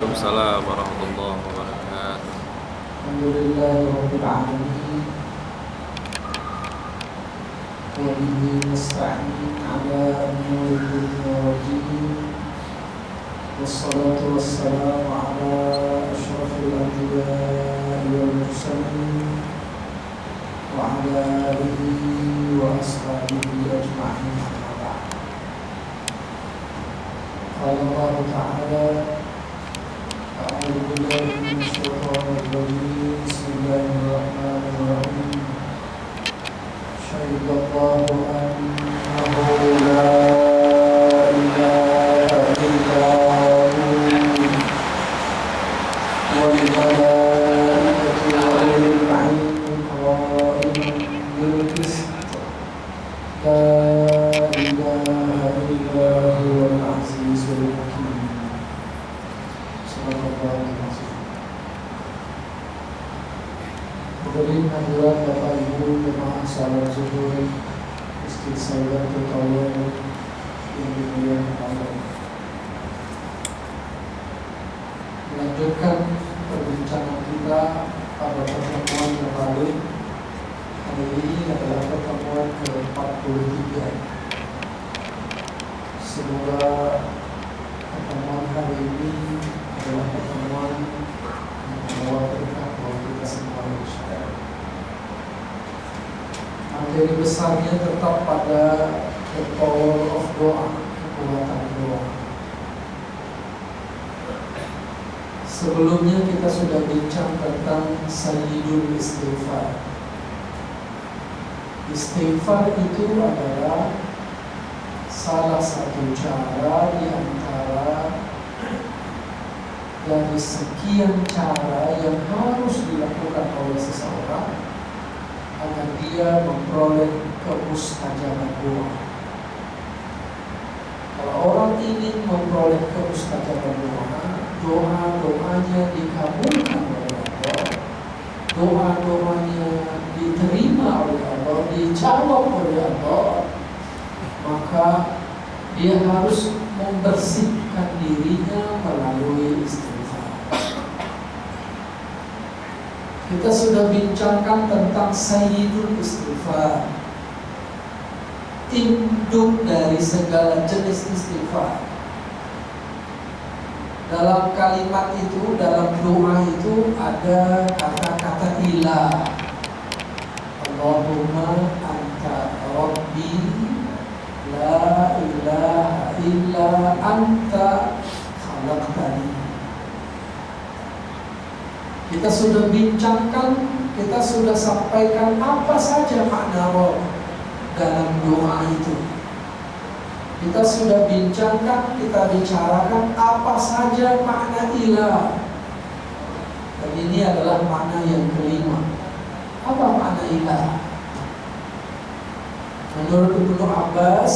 Waalaikumsalam warahmatullahi wabarakatuh. Alhamdulillahirabbil alamin wa bihi nasta'in ala umuri dunya waddin wassalatu wassalamu ala asyrafil anbiya'i wal mursalin wa ala alihi wa ashabihi ajma'in amma ba'd. Qala Allah ta'ala أعوذ بالله من الشيطان الرجيم بسم الله الرحمن الرحيم شهد الله أنه لا إله إلا هو والملائكة وأولو العلم قائما بالقسط لا إله إلا هو العزيز الحكيم. Hadirin hadirat Bapak Ibu jemaah salat zuhur Masjid Sayyid Tutawal yang dimuliakan Allah. Melanjutkan perbincangan kita pada pertemuan yang lalu. Hari ini adalah pertemuan ke-43. Semoga pertemuan hari ini adalah pertemuan yang membawa berkah bagi kita semua insyaallah. Materi besarnya tetap pada the power of doa, kekuatan doa. Sebelumnya kita sudah bincang tentang sayyidul istighfar. Istighfar itu adalah salah satu cara di antara dari sekian cara yang harus dilakukan oleh seseorang agar dia memperoleh kemustajaban doa. Kalau orang ingin memperoleh kemustajaban doa, doa-doanya dikabulkan oleh Allah, doa-doanya diterima oleh Allah, dijawab oleh Allah, maka dia harus membersihkan dirinya melalui istighfar. Kita sudah bincangkan tentang sayyidul istighfar, induk dari segala jenis istighfar. Dalam kalimat itu, dalam doa itu ada kata-kata ilah. Allahumma anta rabbi la ilaha illa anta khalaqtani. Kita sudah bincangkan, kita sudah sampaikan apa saja makna Rabb dalam doa itu. Kita sudah bincangkan, kita bicarakan apa saja makna ilah. Dan ini adalah makna yang kelima. Apa makna ilah? Menurut Ibnu Abbas,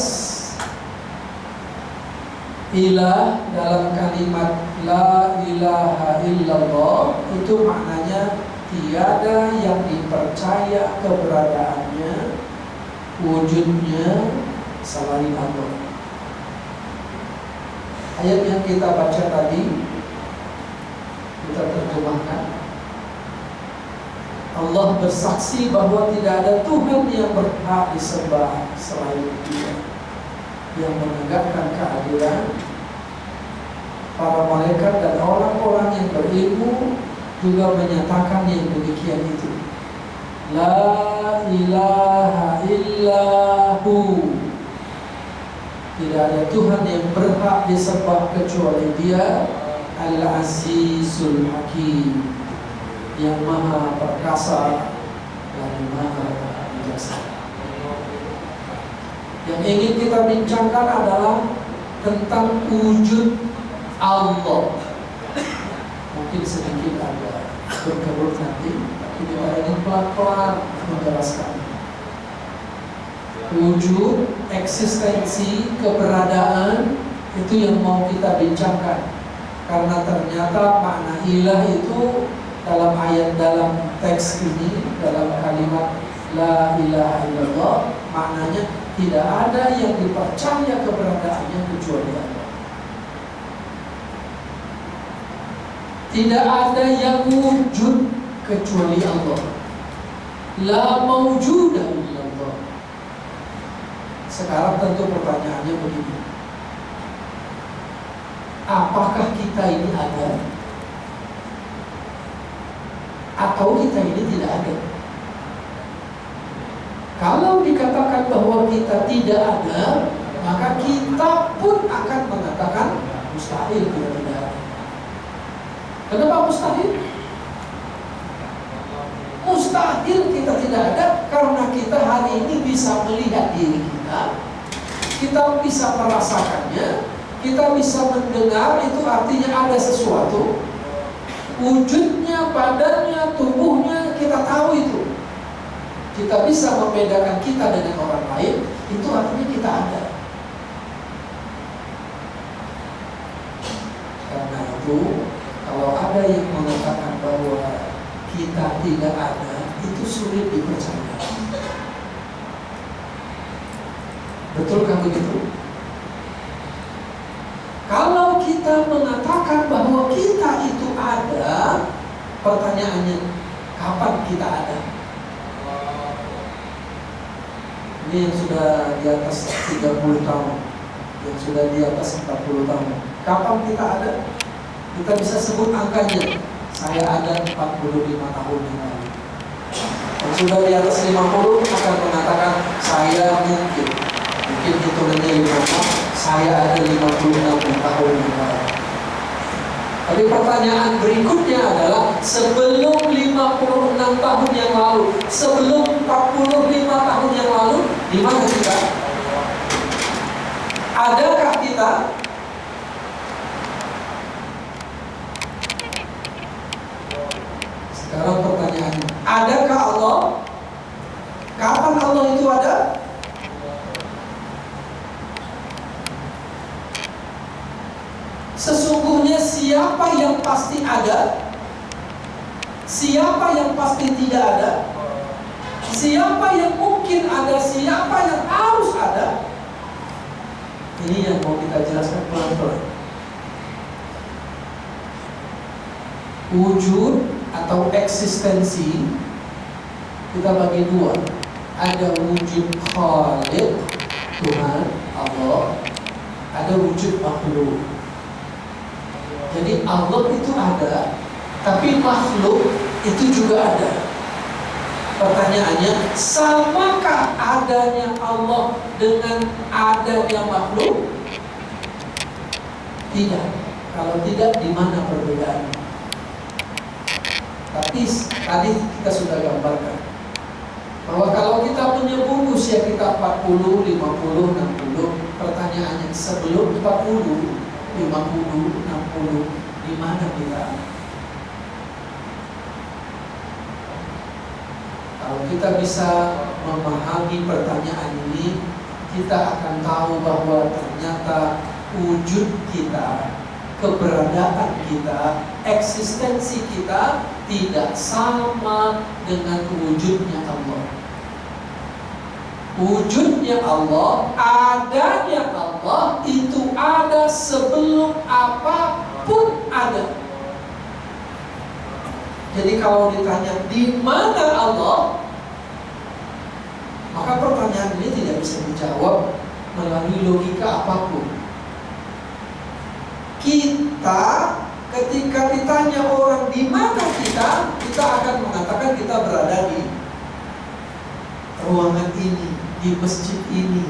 ilah dalam kalimat la ilaha illallah itu maknanya tiada yang dipercaya keberadaannya, wujudnya selain Allah. Ayat yang kita baca tadi kita terjemahkan. Allah bersaksi bahwa tidak ada Tuhan yang berhak disembah selain Dia, yang menegakkan keadilan. Para malaikat dan orang-orang yang berilmu juga menyatakan yang demikian itu. La ilaha illahu. Tidak ada Tuhan yang berhak disembah kecuali Dia, Al-Azizul Hakim, yang maha perkasa dan maha bijaksana. Yang ingin kita bincangkan adalah tentang wujud Allah. Mungkin sedikit agak berkerut nanti, tapi kita ingin pelan-pelan menjelaskan wujud, eksistensi, keberadaan. Itu yang mau kita bincangkan. Karena ternyata makna ilah itu dalam ayat, dalam teks ini, dalam kalimat la ilaha illallah, maknanya tidak ada yang dipercaya keberadaannya kecuali Allah. Tidak ada yang wujud kecuali Allah. La mawjuda illallah. Sekarang tentu pertanyaannya begini. Apakah kita ini ada? Atau kita ini tidak ada? Kalau dikatakan bahwa kita tidak ada, maka kita pun akan mengatakan mustahil kita tidak ada. Kenapa mustahil? Mustahil kita tidak ada karena kita hari ini bisa melihat diri kita bisa merasakannya, kita bisa mendengar, itu artinya ada sesuatu. Wujudnya, badannya, tubuhnya, kita tahu itu. Kita bisa membedakan kita dengan orang lain, itu artinya kita ada. Karena itu, kalau ada yang mengatakan bahwa kita tidak ada, itu sulit dipercaya. Betul kan begitu? Kalau kita mengatakan bahwa kita itu ada, pertanyaannya, kapan kita ada? Ini yang sudah di atas 30 tahun, yang sudah di atas 40 tahun. Kapan kita ada? Kita bisa sebut angkanya. Saya ada 45 tahun yang lalu. Yang sudah di atas 50 akan mengatakan saya mungkin hitungannya 50, saya ada 56 tahun yang lalu. Tapi pertanyaan berikutnya adalah, sebelum 56 tahun yang lalu, sebelum 45 tahun yang lalu, di mana kita? Adakah kita? Sekarang pertanyaannya, adakah Allah? Kapan Allah itu ada? Sesungguhnya siapa yang pasti ada? Siapa yang pasti tidak ada? Siapa yang mungkin ada? Siapa yang harus ada? Ini yang mau kita jelaskan pelan-pelan. Wujud atau eksistensi kita bagi dua. Ada wujud Khaliq, Tuhan, Allah. Ada wujud makhluk. Jadi Allah itu ada, tapi makhluk itu juga ada. Pertanyaannya, samakah adanya Allah dengan adanya makhluk? Tidak. Kalau tidak, di mana perbedaannya? Tapi tadi kita sudah gambarkan bahwa kalau kita menyebut usia kita 40, 50, 60, pertanyaannya sebelum 40, 50, 60, di mana kita? Kalau kita bisa memahami pertanyaan ini, kita akan tahu bahwa ternyata wujud kita, keberadaan kita, eksistensi kita tidak sama dengan wujudnya Allah. Wujudnya Allah, adanya Allah itu ada sebelum apapun ada. Jadi kalau ditanya di mana Allah, maka pertanyaan ini tidak bisa dijawab melalui logika apapun. Kita ketika ditanya orang di mana kita akan mengatakan kita berada di ruangan ini, di masjid ini.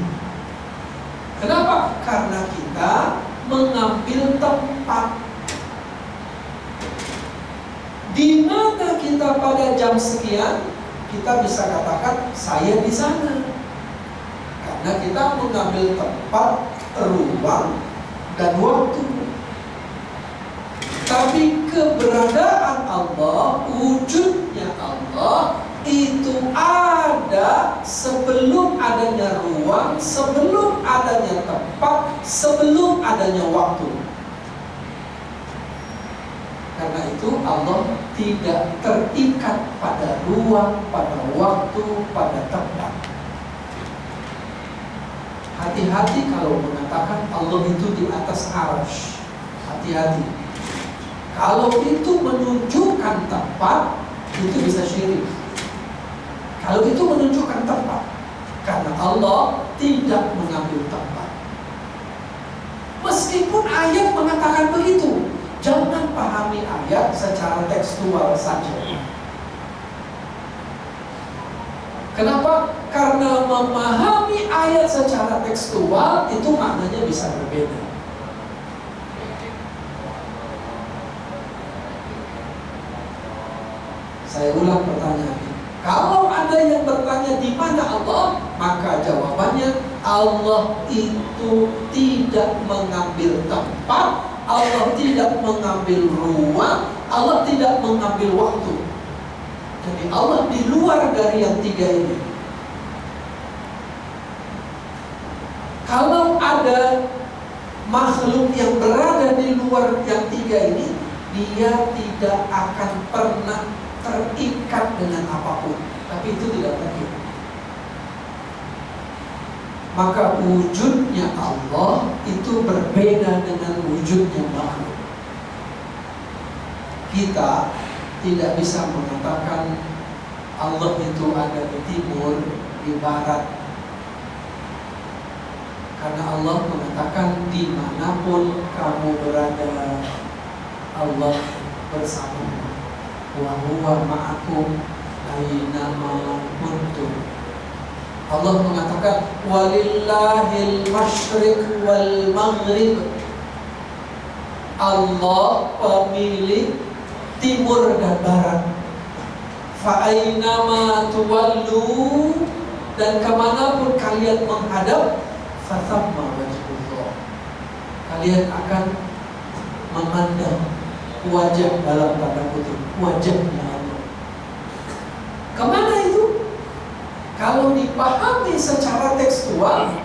Kenapa? Karena kita mengambil tempat. Di mana kita pada jam sekian, kita bisa katakan saya di sana. Karena kita mengambil tempat, ruang, dan waktu. Tapi keberadaan Allah, wujudnya Allah itu ada sebelum adanya ruang, sebelum adanya tempat, sebelum adanya waktu. Karena itu Allah tidak terikat pada ruang, pada waktu, pada tempat. Hati-hati kalau mengatakan Allah itu di atas arsy. Hati-hati. Kalau itu menunjukkan tempat, itu bisa syirik. Kalau itu menunjukkan tempat, karena Allah tidak mengambil tempat. Meskipun ayat mengatakan begitu, jangan pahami ayat secara tekstual saja. Kenapa? Karena memahami ayat secara tekstual itu maknanya bisa berbeda. Saya ulang pertanyaannya. Kalau ada yang bertanya di mana Allah, maka jawabannya Allah itu tidak mengambil tempat, Allah tidak mengambil ruang, Allah tidak mengambil waktu. Jadi Allah di luar dari yang tiga ini. Kalau ada makhluk yang berada di luar yang tiga ini, dia tidak akan pernah terikat dengan apapun. Tapi itu tidak mungkin. Maka wujudnya Allah itu berbeda dengan wujudnya makhluk. Kita tidak bisa mengatakan Allah itu ada di timur, di barat. Karena Allah mengatakan dimanapun kamu berada, Allah bersamamu. Wa huwa ma'akum aynama kuntum. Allah mengatakan walillahil masyriq wal maghrib. Allah pemilik timur dan barat. Fa aynama tuwallu, dan kemanapun kalian menghadap, fathamma wajhullah, kalian akan memandang wajah dalam tanda kutip, wajahnya Allah. Kemana itu? Kalau dipahami secara tekstual,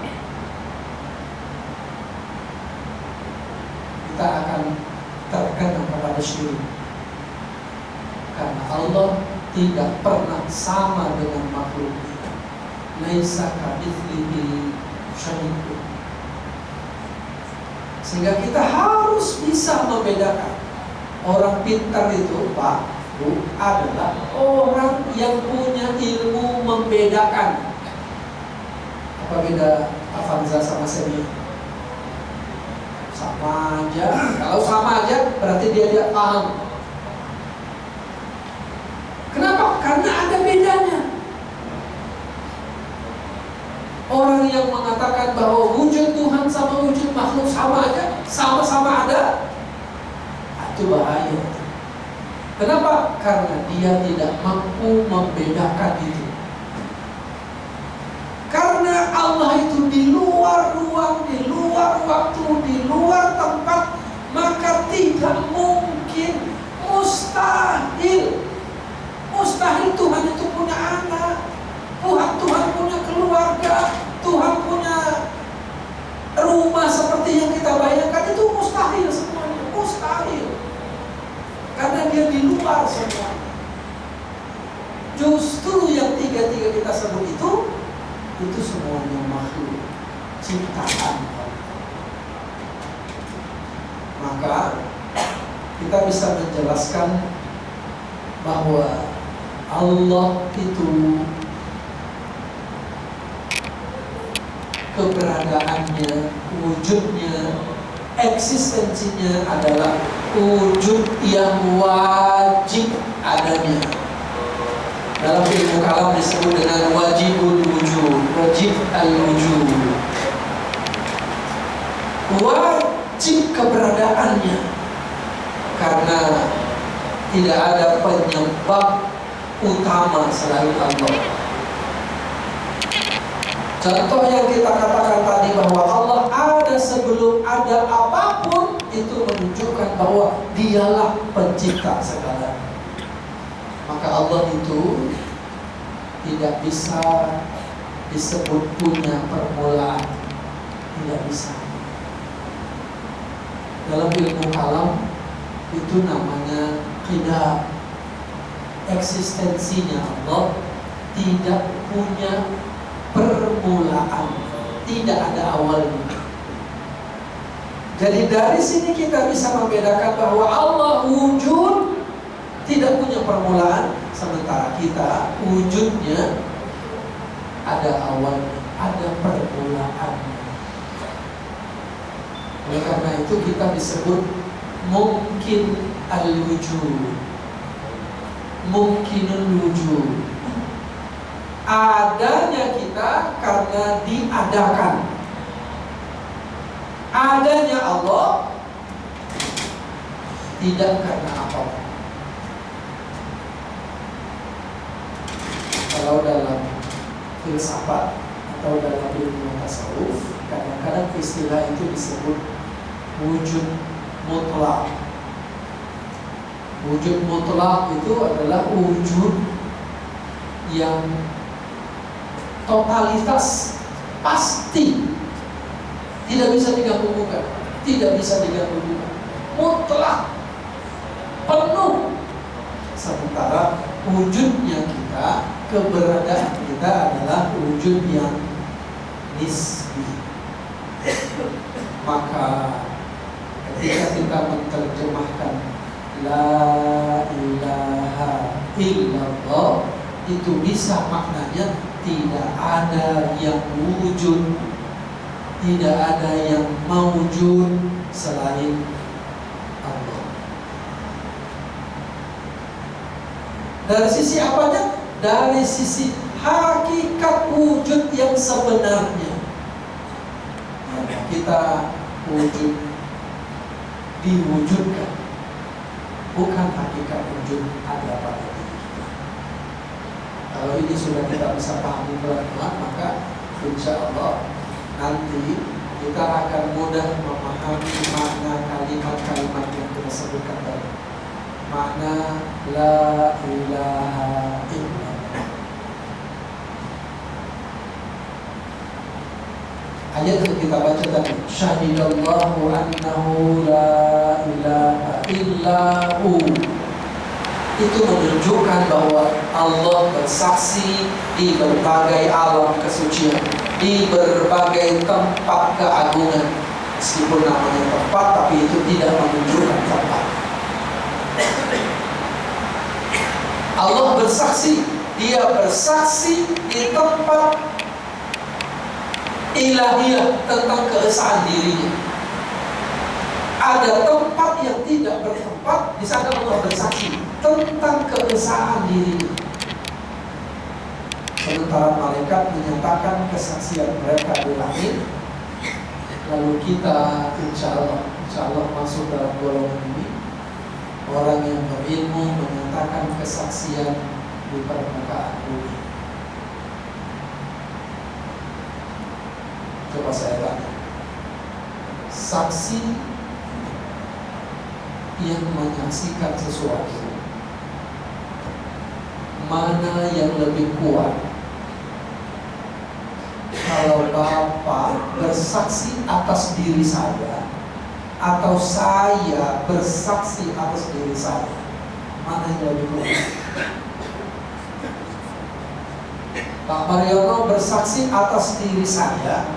kita akan terkena kepada syirik. Karena Allah tidak pernah sama dengan makhluknya. Laisa kamitslihi syai'un. Sehingga kita harus bisa membedakan. Orang pintar itu, Pak, Bu, adalah orang yang punya ilmu membedakan. Apa beda Avanza sama Semi? Sama aja. Kalau sama aja berarti dia tidak paham. Kenapa? Karena ada bedanya. Orang yang mengatakan bahwa wujud Tuhan sama wujud makhluk sama aja, sama-sama ada, itu bahaya. Kenapa? Karena dia tidak mampu membedakan itu. Karena Allah itu di luar ruang, di luar waktu, di luar tempat, maka tidak mungkin, mustahil Tuhan itu punya anak, Tuhan punya keluarga, Tuhan punya rumah seperti yang kita bayangkan. Itu mustahil semuanya, mustahil. Karena dia di luar semuanya. Justru yang tiga-tiga kita sebut itu semuanya makhluk ciptaan Allah. Maka kita bisa menjelaskan bahwa Allah itu keberadaannya, wujudnya, eksistensinya adalah wujud yang wajib adanya. Dalam ilmu kalam disebut dengan wajibul wujud, wajib al-wujud. Wajib keberadaannya karena tidak ada penyebab utama selain Allah. Contoh yang kita katakan tadi bahwa Allah ada sebelum ada apapun, itu menunjukkan bahwa dialah pencipta segalanya. Maka Allah itu tidak bisa disebut punya permulaan, tidak bisa. Dalam ilmu kalam itu namanya qidam. Eksistensinya Allah tidak punya permulaan, tidak ada awalnya. Jadi dari sini kita bisa membedakan bahwa Allah wujud tidak punya permulaan, sementara kita wujudnya ada awalnya, ada permulaannya. Oleh karena itu kita disebut mungkin al-wujud, mungkinul wujud. Adanya kita karena diadakan. Adanya Allah tidak karena apa-apa. Kalau dalam filsafat atau dalam ilmu tasawuf, kadang-kadang istilah itu disebut wujud mutlak. Wujud mutlak itu adalah wujud yang totalitas, pasti, tidak bisa diganggu-gugat, tidak bisa diganggu-gugat, mutlak, penuh. Sementara wujudnya kita, keberadaan kita adalah wujud yang nisbi. Maka ketika kita menerjemahkan la ilaha illallah, itu bisa maknanya tidak ada yang wujud, tidak ada yang maujud selain Allah. Dari sisi apanya? Dari sisi hakikat wujud yang sebenarnya. Kita wujud diwujudkan, bukan hakikat wujud ada pada diri kita. Kalau ini sudah kita bisa pahami pelan-pelan, maka insya Allah nanti kita akan mudah memahami makna kalimat-kalimat yang kita sebutkan tadi. Makna la ilaha illallah. Ayat yang kita baca tadi, syahidallahu annahu la ilaha illahu, itu menunjukkan bahwa Allah bersaksi di berbagai alam kesucian, di berbagai tempat keagungan. Meskipun namanya tempat, tapi itu tidak menunjukkan tempat. Allah bersaksi, Dia bersaksi di tempat ilahiyah tentang keesaan dirinya. Ada tempat yang tidak bertempat, di sana Allah bersaksi tentang keesaan dirinya. Sementara malaikat menyatakan kesaksian mereka di langit. Lalu kita insya Allah masuk dalam golongan ini. Orang yang berilmu menyatakan kesaksian di permukaan bumi. Coba saya tanya, saksi yang menyaksikan sesuatu, mana yang lebih kuat? Kalau Bapak bersaksi atas diri saya, atau saya bersaksi atas diri saya, mana yang lebih kuat? Pak Mariono bersaksi atas diri saya,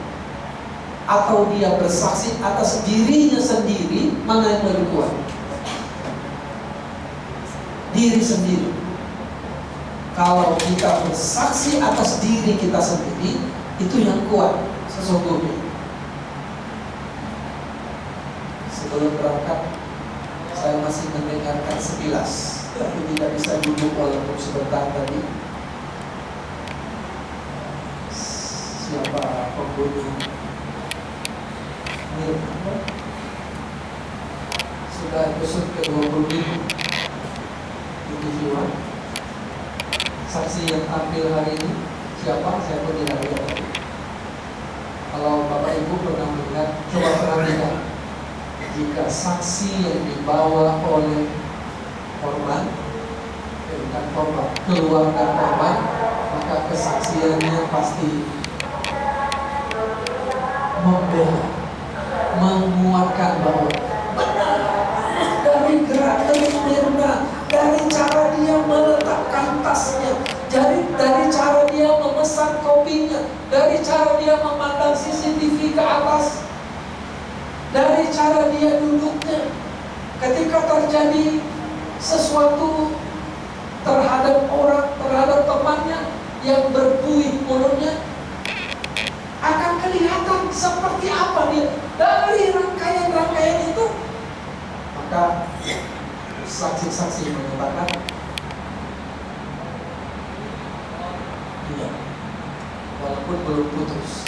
atau dia bersaksi atas dirinya sendiri, mana yang lebih kuat? Diri sendiri. Kalau kita bersaksi atas diri kita sendiri, itu yang kuat sesungguhnya. Sebelum berangkat, saya masih mendengarkan sekilas, tapi tidak bisa duduk walaupun sebentar tadi. Siapa pembunuh Mirna? Sudah episode ke-25 di TV One. Saksi yang tampil hari ini siapa? Saya pun tidak lihat. Kalau Bapak Ibu pernah melihat, coba perhatikan. Jika saksi yang dibawa oleh korban, bukan korban, keluarga korban, maka kesaksiannya pasti membela, menguatkan bahwa dari gerak-gerik Mirna, dari cara dia meletakkan tasnya, dari cara dia memesan kopinya, dari cara dia memandang CCTV ke atas, dari cara dia duduknya. Ketika terjadi sesuatu terhadap orang, terhadap temannya yang berbuih mulutnya, akan kelihatan seperti apa dia dari rangkaian-rangkaian itu. Maka saksi-saksi mengatakan, iya, walaupun belum putus,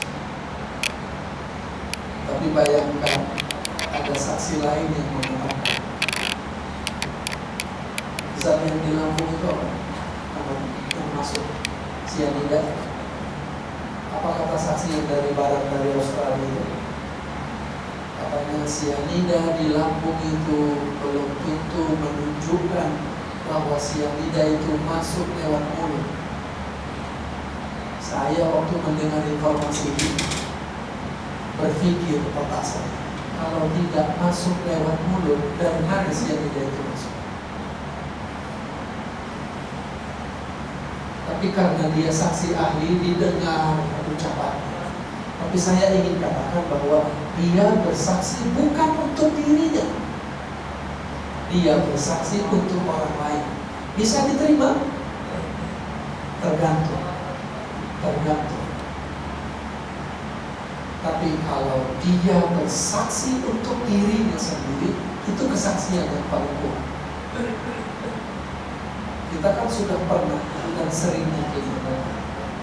tapi bayangkan ada saksi lain yang mengatakan, zat yang di lambung itu apa? Yang masuk sianida. Apa kata saksi yang dari barat, dari Australia itu? Katanya sianida di lambung itu belum tentu menunjukkan bahwa sianida itu masuk lewat mulut. Saya waktu mendengar informasi ini berpikir otak saya, kalau tidak masuk lewat mulut, dari mana sianida itu masuk? Tapi karena dia saksi ahli, didengar ucapannya. Tapi saya ingin katakan bahwa dia bersaksi bukan untuk dirinya, dia bersaksi untuk orang lain. Bisa diterima? Tergantung. Tapi kalau dia bersaksi untuk dirinya sendiri, itu kesaksian yang paling kuat. Kita kan sudah pernah dan sering mengatakan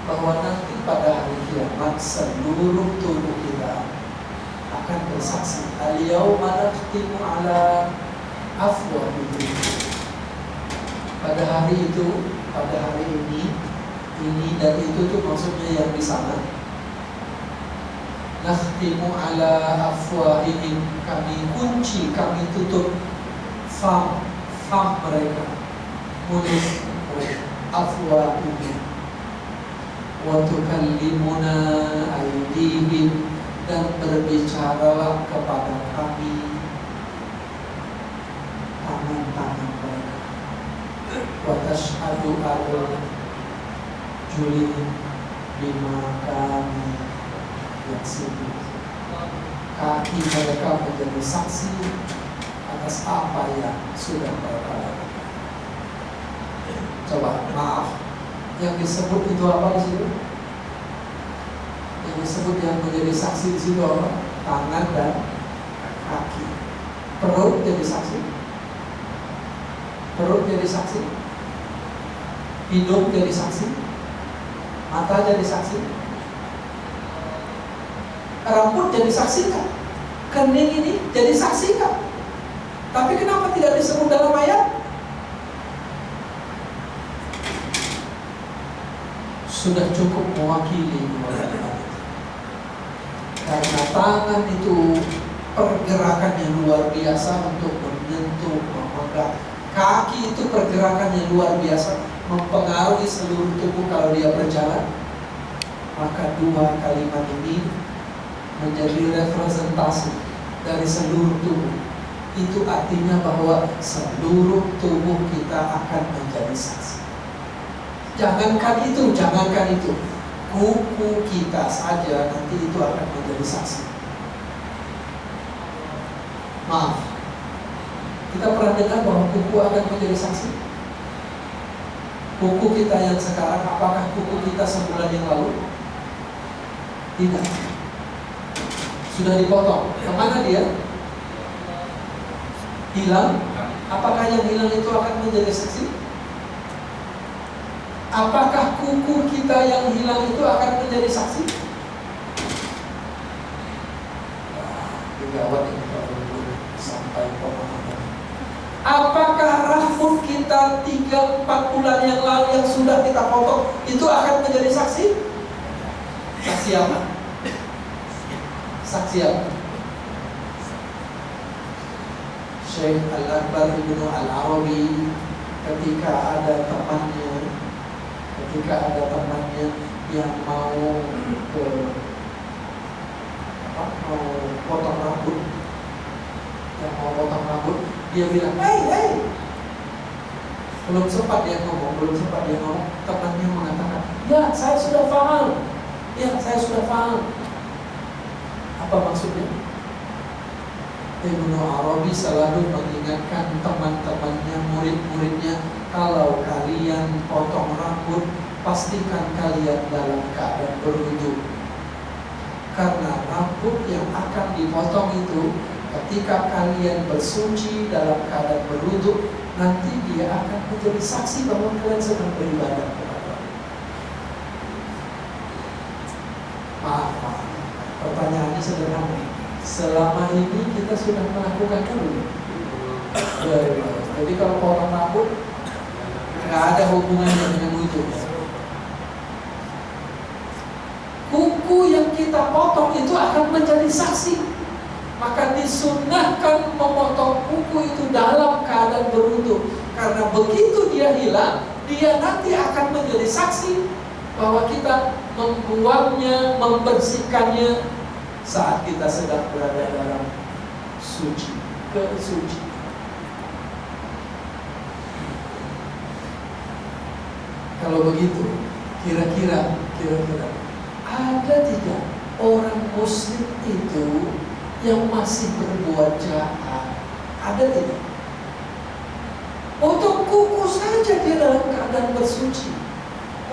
bahwa nanti pada hari kiamat seluruh tubuh kita akan bersaksi. Al-yauma nakhtimu ala afwahihim. Pada hari itu, pada hari ini dan itu tuh maksudnya yang di sana. Nakhtimu ala afwahihim, kami kunci, kami tutup fam mereka, mulut mereka, afwahihim. Wa tukallimuna aydihim, dan berbicaralah kepada kami tangan-tangan mereka. Wa tashhadu arjuluhum bima kanu yaksibun. Kaki mereka menjadi saksi atas apa yang sudah mereka lakukan. Coba, maaf, yang disebut itu apa di situ? Yang disebut yang menjadi saksi di situ apa? Tangan dan kaki. Perut jadi saksi. Perut jadi saksi. Hidung jadi saksi. Mata jadi saksi. Rambut jadi saksi kan? Kening ini jadi saksi kan? Tapi kenapa tidak disebut dalam ayat? Sudah cukup mewakili karena tangan itu pergerakan yang luar biasa untuk menyentuh, memegang. Kaki itu pergerakan yang luar biasa, mempengaruhi seluruh tubuh kalau dia berjalan. Maka dua kalimat ini menjadi representasi dari seluruh tubuh. Itu artinya bahwa seluruh tubuh kita akan menjadi saksi. Jangankan itu, kuku kita saja nanti itu akan menjadi saksi. Maaf, kita pernah dengar bahwa kuku akan menjadi saksi? Kuku kita yang sekarang, apakah kuku kita sebulan yang lalu? Tidak. Sudah dipotong. Kemana dia? Hilang. Apakah yang hilang itu akan menjadi saksi? Apakah kuku kita yang hilang itu akan menjadi saksi? Gawat ini sampai pemahaman. Apakah rambut kita 3-4 bulan yang lalu yang sudah kita potong itu akan menjadi saksi? Saksi apa? Saksi apa? Syekh Al-Akbar Ibnu Al-Arabi ketika ada temannya yang mau potong rambut, dia bilang, hey, belum sempat dia ngomong, temannya mengatakan, ya saya sudah paham. Apa maksudnya? Ibnu Arabi selalu mengingatkan teman-temannya, murid-muridnya, kalau kalian potong rambut, pastikan kalian dalam keadaan berwudu. Karena rambut yang akan dipotong itu, ketika kalian bersuci dalam keadaan berwudu, nanti dia akan menjadi saksi bahwa kalian sedang beribadah kepada Allah. Maaf. Pertanyaannya sederhana. Selama ini kita sudah melakukan dulu. Jadi kalau potong rambut nggak ada hubungannya dengan wudu. Kuku yang kita potong itu akan menjadi saksi. Maka disunnahkan memotong kuku itu dalam keadaan berwudu. Karena begitu dia hilang, dia nanti akan menjadi saksi bahwa kita membuangnya, membersihkannya saat kita sedang berada dalam suci, kesuci. Kalau begitu, kira-kira ada tidak orang Muslim itu yang masih berbuat jahat? Ada tidak? Potong kuku saja dia dalam keadaan bersuci,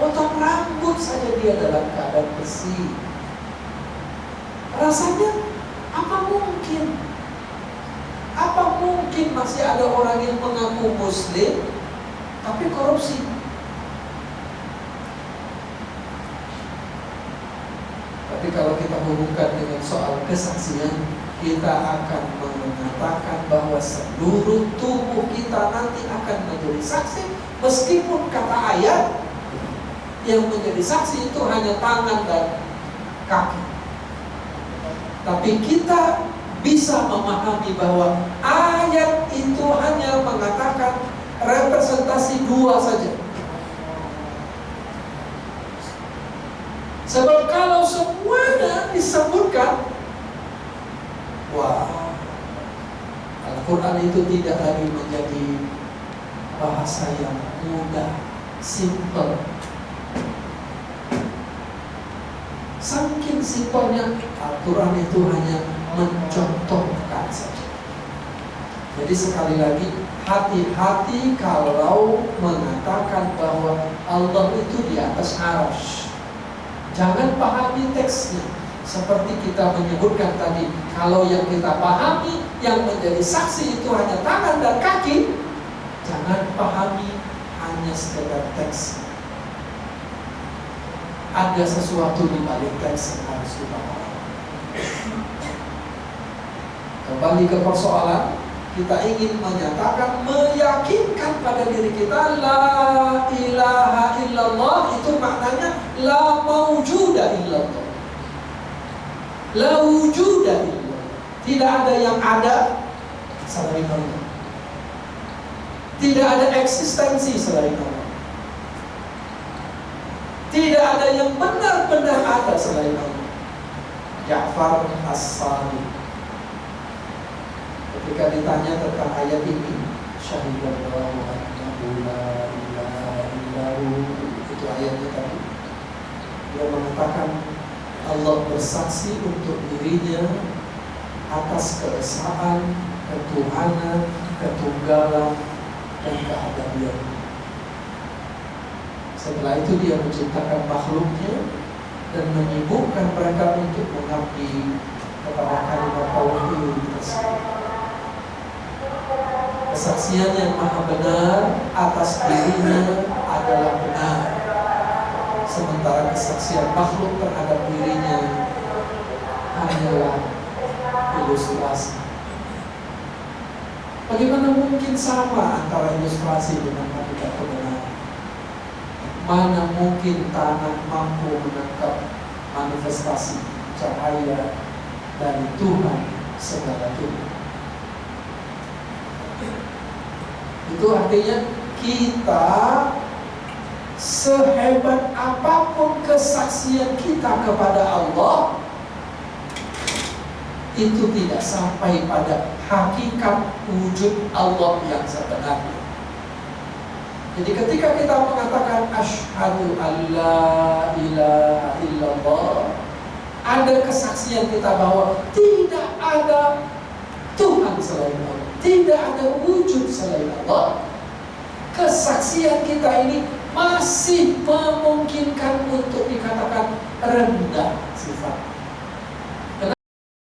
potong rambut saja dia dalam keadaan bersih. Rasanya apa mungkin masih ada orang yang mengaku Muslim tapi korupsi? Tapi kalau kita hubungkan dengan soal kesaksian, kita akan mengatakan bahwa seluruh tubuh kita nanti akan menjadi saksi, meskipun kata ayat yang menjadi saksi itu hanya tangan dan kaki. Tapi kita bisa memahami bahwa ayat itu hanya mengatakan representasi dua saja. Sebab kalau semuanya disebutkan, wah, Al-Quran itu tidak lagi menjadi bahasa yang mudah, simple. Saking simpelnya, Al-Quran itu hanya mencontohkan saja. Jadi sekali lagi, hati-hati kalau mengatakan bahwa Allah itu di atas arsy. Jangan pahami teksnya seperti kita menyebutkan tadi. Kalau yang kita pahami, yang menjadi saksi itu hanya tangan dan kaki, jangan pahami hanya sekedar teks. Ada sesuatu di balik teks yang harus kita pahami. Kembali ke persoalan, kita ingin menyatakan, meyakinkan pada diri kita, la ilaha illallah itu maknanya la maujuda illallah, la wujuda illallah. Tidak ada yang ada selain Allah, tidak ada eksistensi selain Allah, tidak ada yang benar-benar ada selain Allah. Ja'far As-Sadiq ketika ditanya tentang ayat ini, syahidallahu annahu la ilaha illahu, itu ayatnya tadi, dia mengatakan Allah bersaksi untuk dirinya atas keesaan, ketuhanan, ketunggalan, dan keabadian. Setelah itu dia menciptakan makhluknya dan menyibukkan mereka untuk mengabdi kepada kalimat tauhid tersebut. Kesaksian yang maha benar atas dirinya adalah benar, sementara kesaksian makhluk terhadap dirinya hanyalah ilustrasi. Bagaimana mungkin sama antara ilustrasi dengan hakikat kebenaran? Mana mungkin tanah mampu menangkap manifestasi cahaya dari Tuhan segala Tuhan? Itu artinya kita sehebat apapun kesaksian kita kepada Allah, itu tidak sampai pada hakikat wujud Allah yang sebenarnya. Jadi ketika kita mengatakan asyhadu alla ilaha illallah, ada kesaksian kita bahwa tidak ada Tuhan selain Allah. Tidak ada wujud selain Allah. Kesaksian kita ini masih memungkinkan untuk dikatakan rendah sifat.